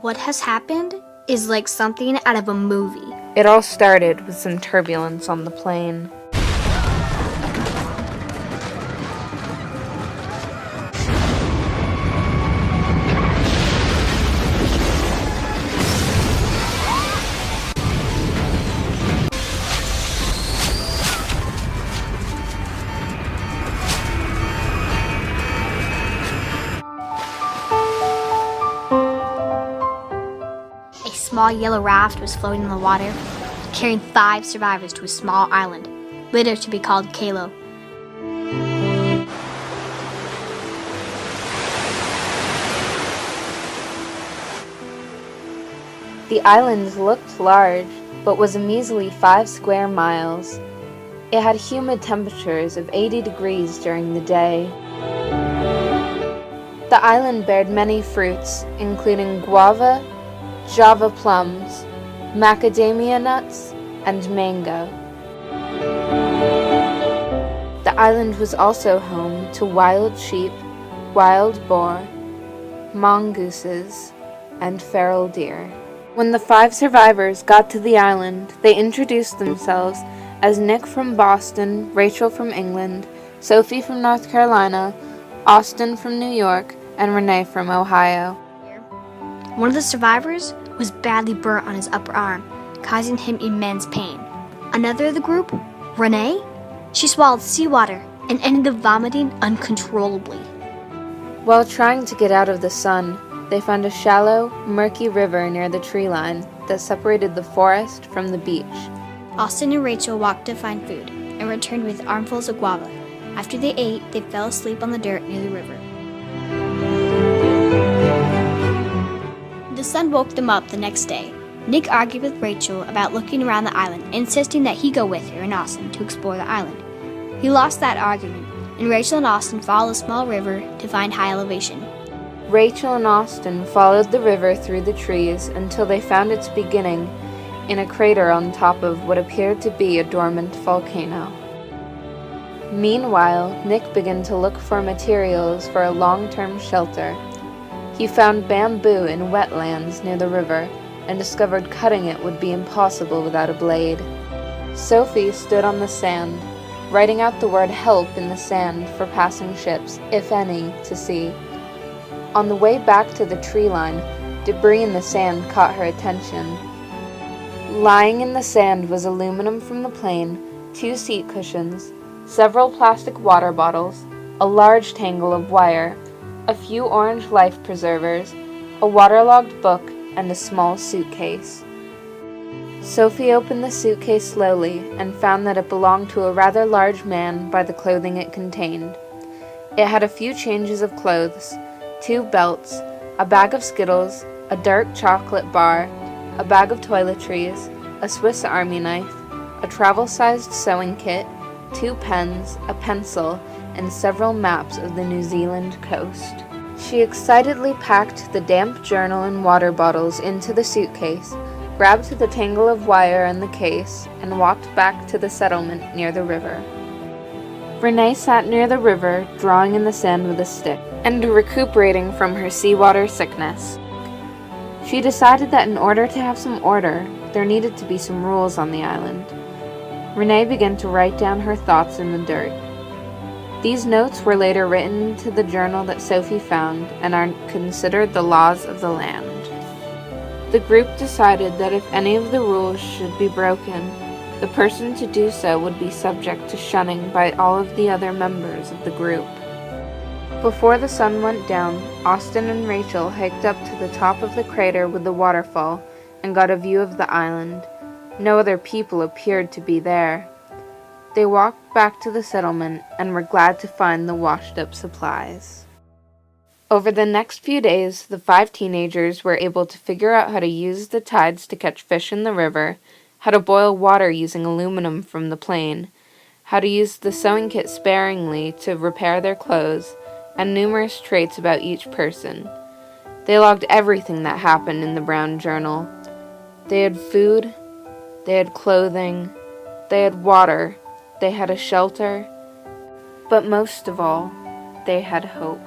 What has happened is like something out of a movie. It all started with some turbulence on the plane. A small yellow raft was floating in the water, carrying 5 survivors to a small island, later to be called Kailo. The island looked large, but was a measly 5 square miles. It had humid temperatures of 80 degrees during the day. The island bared many fruits, including guava, Java plums, macadamia nuts, and mango. The island was also home to wild sheep, wild boar, mongooses, and feral deer. When the 5 survivors got to the island, they introduced themselves as Nick from Boston, Rachel from England, Sophie from North Carolina, Austin from New York, and Renee from Ohio. One of the survivors was badly burnt on his upper arm, causing him immense pain. Another of the group, Renee, she swallowed seawater and ended up vomiting uncontrollably. While trying to get out of the sun, they found a shallow, murky river near the tree line that separated the forest from the beach. Austin and Rachel walked to find food and returned with armfuls of guava. After they ate, they fell asleep on the dirt near the river. The sun woke them up the next day. Nick argued with Rachel about looking around the island, insisting that he go with her and Austin to explore the island. He lost that argument, and Rachel and Austin followed a small river to find high elevation. Rachel and Austin followed the river through the trees until they found its beginning in a crater on top of what appeared to be a dormant volcano. Meanwhile, Nick began to look for materials for a long-term shelter. He found bamboo in wetlands near the river and discovered cutting it would be impossible without a blade. Sophie stood on the sand, writing out the word help in the sand for passing ships, if any, to see. On the way back to the tree line, debris in the sand caught her attention. Lying in the sand was aluminum from the plane, 2 seat cushions, several plastic water bottles, a large tangle of wire, a few orange life preservers, a waterlogged book, and a small suitcase. Sophie opened the suitcase slowly and found that it belonged to a rather large man by the clothing it contained. It had a few changes of clothes, 2 belts, a bag of Skittles, a dark chocolate bar, a bag of toiletries, a Swiss Army knife, a travel-sized sewing kit, 2 pens, a pencil, and several maps of the New Zealand coast. She excitedly packed the damp journal and water bottles into the suitcase, grabbed the tangle of wire and the case, and walked back to the settlement near the river. Renee sat near the river, drawing in the sand with a stick, and recuperating from her seawater sickness. She decided that in order to have some order, there needed to be some rules on the island. Renee began to write down her thoughts in the dirt. These notes were later written into the journal that Sophie found and are considered the laws of the land. The group decided that if any of the rules should be broken, the person to do so would be subject to shunning by all of the other members of the group. Before the sun went down, Austin and Rachel hiked up to the top of the crater with the waterfall and got a view of the island. No other people appeared to be there. They walked back to the settlement and were glad to find the washed-up supplies. Over the next few days, the 5 teenagers were able to figure out how to use the tides to catch fish in the river, how to boil water using aluminum from the plane, how to use the sewing kit sparingly to repair their clothes, and numerous traits about each person. They logged everything that happened in the brown journal. They had food, they had clothing, they had water, they had a shelter, but most of all, they had hope.